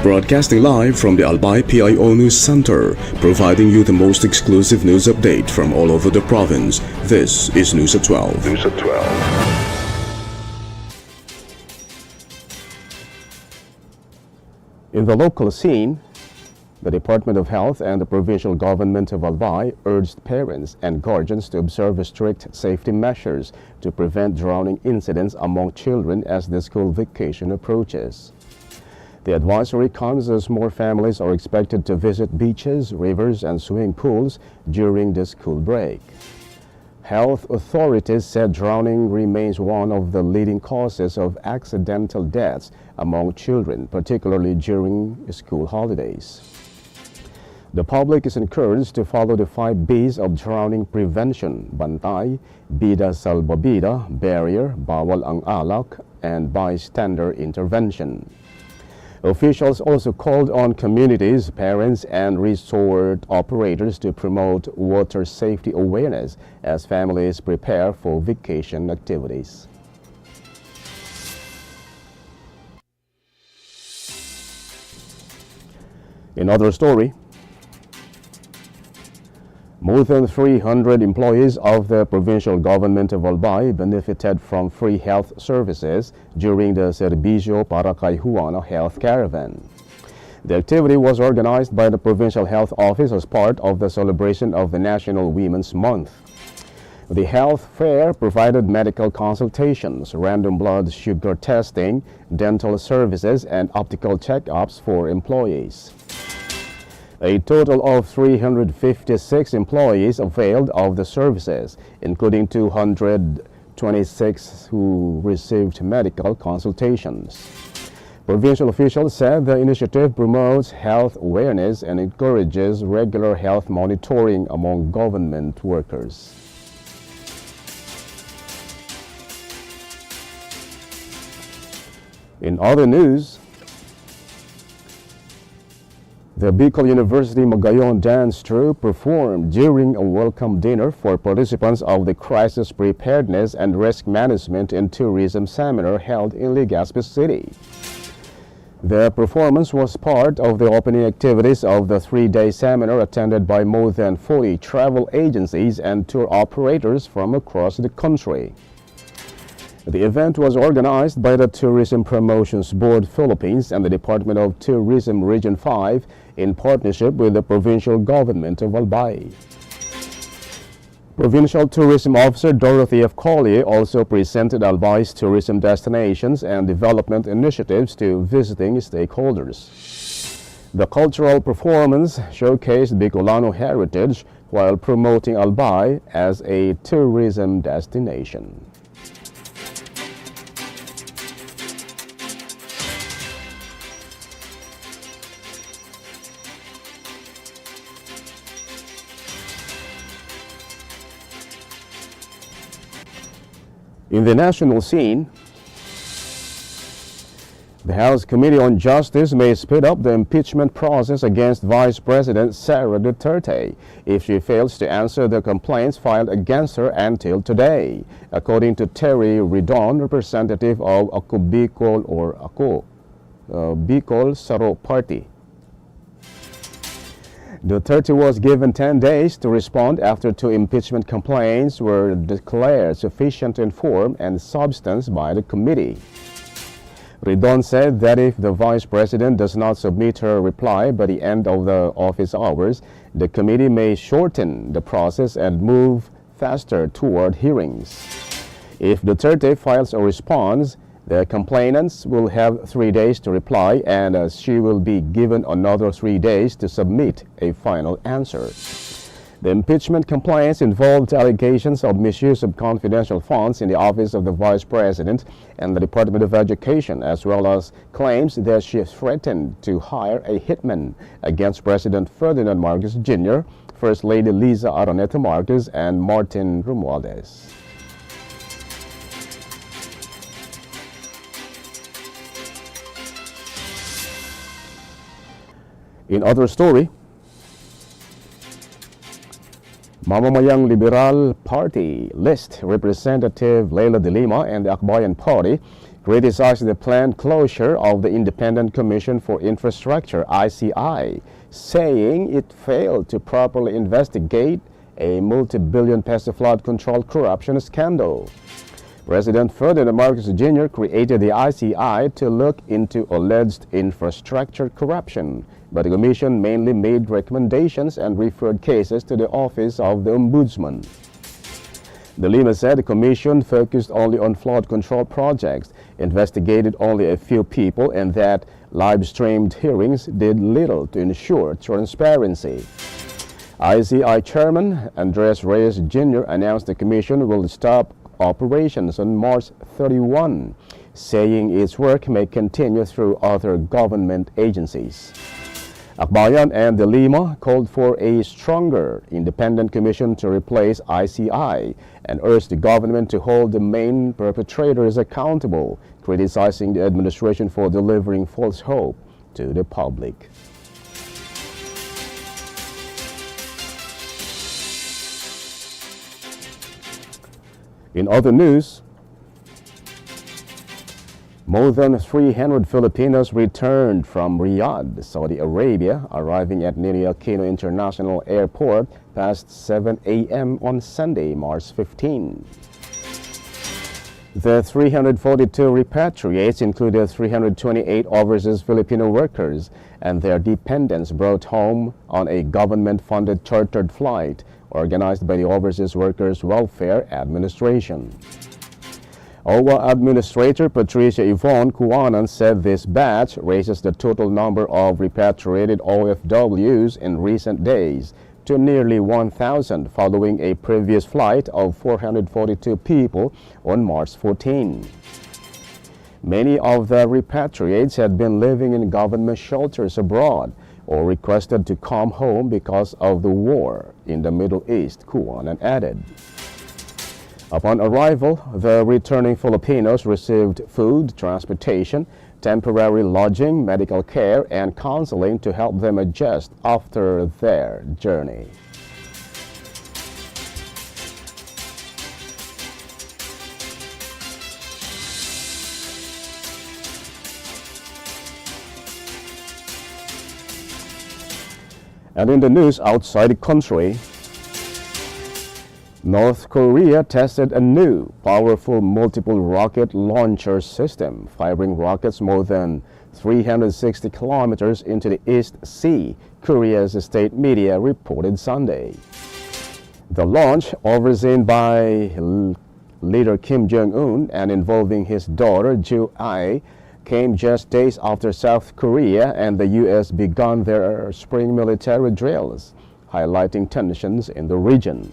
Broadcasting live from the Albay PIO News Center, providing you the most exclusive news update from all over the province. This is News at 12. News at 12. In the local scene, the Department of Health and the provincial government of Albay urged parents and guardians to observe strict safety measures to prevent drowning incidents among children as the school vacation approaches. The advisory comes as more families are expected to visit beaches, rivers, and swimming pools during the school break. Health authorities said drowning remains one of the leading causes of accidental deaths among children, particularly during school holidays. The public is encouraged to follow the 5 B's of drowning prevention: bantay, bida salbabida, barrier, bawal ang alak, and bystander intervention. Officials also called on communities, parents, and resort operators to promote water safety awareness as families prepare for vacation activities. In other story, more than 300 employees of the provincial government of Albay benefited from free health services during the Serbisyo para kay Juana Health Caravan. The activity was organized by the Provincial Health Office as part of the celebration of the National Women's Month. The health fair provided medical consultations, random blood sugar testing, dental services, and optical checkups for employees. A total of 356 employees availed of the services, including 226 who received medical consultations. Provincial officials said the initiative promotes health awareness and encourages regular health monitoring among government workers. In other news, the Bicol University Magayon Dance Troupe performed during a welcome dinner for participants of the Crisis Preparedness and Risk Management in Tourism Seminar held in Legazpi City. The performance was part of the opening activities of the 3-day seminar attended by more than 40 travel agencies and tour operators from across the country. The event was organized by the Tourism Promotions Board Philippines and the Department of Tourism Region 5 in partnership with the provincial government of Albay. Provincial Tourism Officer Dorothy F. Collier also presented Albay's tourism destinations and development initiatives to visiting stakeholders. The cultural performance showcased Bicolano heritage while promoting Albay as a tourism destination. In the national scene, the House Committee on Justice may speed up the impeachment process against Vice President Sara Duterte if she fails to answer the complaints filed against her until today, according to Terry Redon, representative of Ako Bicol or Ako, Bicol Saro Party. Duterte was given 10 days to respond after 2 impeachment complaints were declared sufficient in form and substance by the committee. Redon said that if the Vice President does not submit her reply by the end of the office hours, the committee may shorten the process and move faster toward hearings. If Duterte files a response, the complainants will have 3 days to reply, and she will be given another 3 days to submit a final answer. The impeachment complaints involved allegations of misuse of confidential funds in the office of the Vice President and the Department of Education, as well as claims that she threatened to hire a hitman against President Ferdinand Marcos Jr., First Lady Liza Araneta Marcos, and Martin Romualdez. In other story, Mamamayang Liberal Party List Representative Leila de Lima and the Akbayan Party criticized the planned closure of the Independent Commission for Infrastructure, ICI, saying it failed to properly investigate a multi-billion peso flood control corruption scandal. President Ferdinand Marcos Jr. created the ICI to look into alleged infrastructure corruption, but the commission mainly made recommendations and referred cases to the Office of the Ombudsman. De Lima said the commission focused only on flood control projects, investigated only a few people, and that live-streamed hearings did little to ensure transparency. ICI Chairman Andres Reyes Jr. announced the commission will stop operations on March 31, saying its work may continue through other government agencies. Akbayan and De Lima called for a stronger independent commission to replace ICI and urged the government to hold the main perpetrators accountable, criticizing the administration for delivering false hope to the public. In other news, more than 300 Filipinos returned from Riyadh, Saudi Arabia, arriving at Ninoy Aquino International Airport past 7 a.m. on Sunday, March 15. The 342 repatriates included 328 overseas Filipino workers and their dependents brought home on a government-funded chartered flight organized by the Overseas Workers Welfare Administration. OWA Administrator Patricia Yvonne Kuanan said this batch raises the total number of repatriated OFWs in recent days to nearly 1,000 following a previous flight of 442 people on March 14. Many of the repatriates had been living in government shelters abroad or requested to come home because of the war in the Middle East, Kuanan added. Upon arrival, the returning Filipinos received food, transportation, temporary lodging, medical care, and counseling to help them adjust after their journey. And in the news outside the country, North Korea tested a new, powerful multiple rocket launcher system, firing rockets more than 360 kilometers into the East Sea, Korea's state media reported Sunday. The launch, overseen by leader Kim Jong-un and involving his daughter Ju-ae, came just days after South Korea and the U.S. began their spring military drills, highlighting tensions in the region.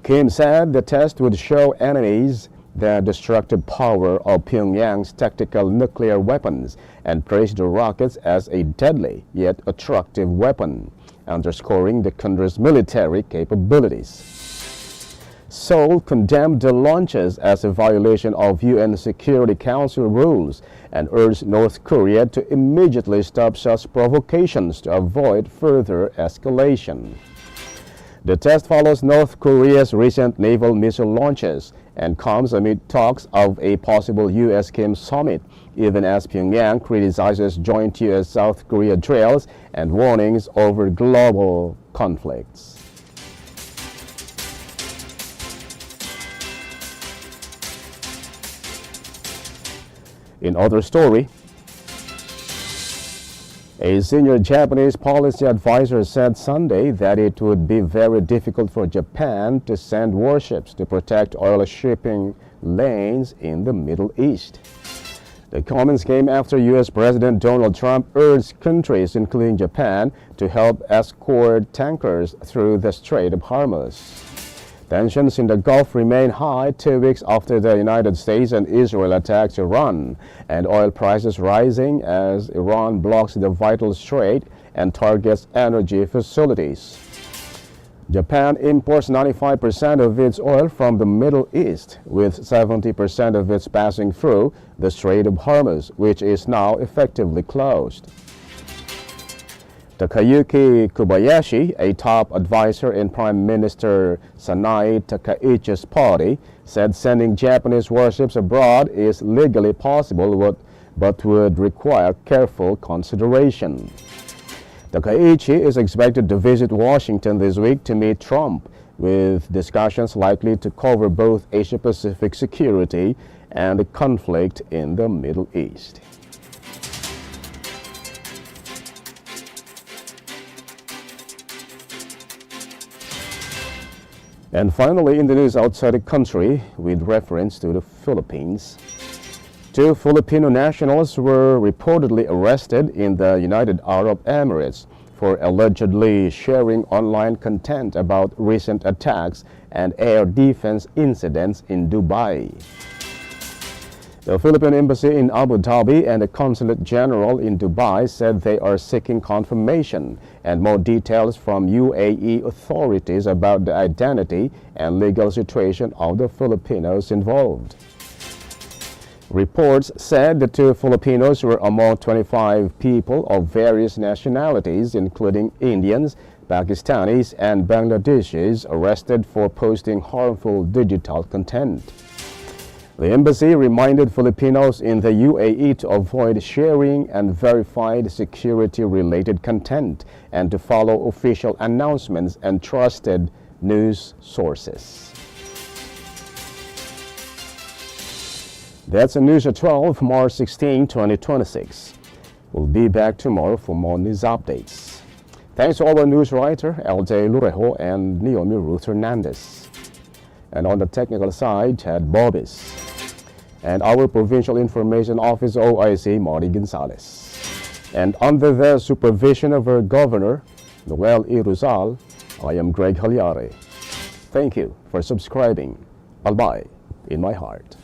Kim said the test would show enemies the destructive power of Pyongyang's tactical nuclear weapons and praised the rockets as a deadly yet attractive weapon, underscoring the country's military capabilities. Seoul condemned the launches as a violation of UN Security Council rules and urged North Korea to immediately stop such provocations to avoid further escalation. The test follows North Korea's recent naval missile launches and comes amid talks of a possible U.S.-Kim summit, even as Pyongyang criticizes joint U.S.-South Korea drills and warnings over global conflicts. In other story, a senior Japanese policy advisor said Sunday that it would be very difficult for Japan to send warships to protect oil shipping lanes in the Middle East. The comments came after U.S. President Donald Trump urged countries, including Japan, to help escort tankers through the Strait of Hormuz. Tensions in the Gulf remain high 2 weeks after the United States and Israel attacked Iran, and oil prices rising as Iran blocks the vital strait and targets energy facilities. Japan imports 95% of its oil from the Middle East, with 70% of it passing through the Strait of Hormuz, which is now effectively closed. Takayuki Kobayashi, a top advisor in Prime Minister Sanae Takaichi's party, said sending Japanese warships abroad is legally possible but would require careful consideration. Takaichi is expected to visit Washington this week to meet Trump, with discussions likely to cover both Asia-Pacific security and the conflict in the Middle East. And finally, in the news outside the country, with reference to the Philippines, 2 Filipino nationals were reportedly arrested in the United Arab Emirates for allegedly sharing online content about recent attacks and air defense incidents in Dubai. The Philippine Embassy in Abu Dhabi and the Consulate General in Dubai said they are seeking confirmation and more details from UAE authorities about the identity and legal situation of the Filipinos involved. Reports said the 2 Filipinos were among 25 people of various nationalities, including Indians, Pakistanis, and Bangladeshis, arrested for posting harmful digital content. The embassy reminded Filipinos in the UAE to avoid sharing unverified security-related content and to follow official announcements and trusted news sources. That's the news at 12, March 16, 2026. We'll be back tomorrow for more news updates. Thanks to all our news writer, Albay PIO and Naomi Ruth Hernandez. And on the technical side, Ted Bobis. And our Provincial Information Officer, OIC, Marty Gonzalez. And under the supervision of our Governor, Noel E. Rizal, I am Greg Hallare. Thank you for subscribing. Albay in my heart.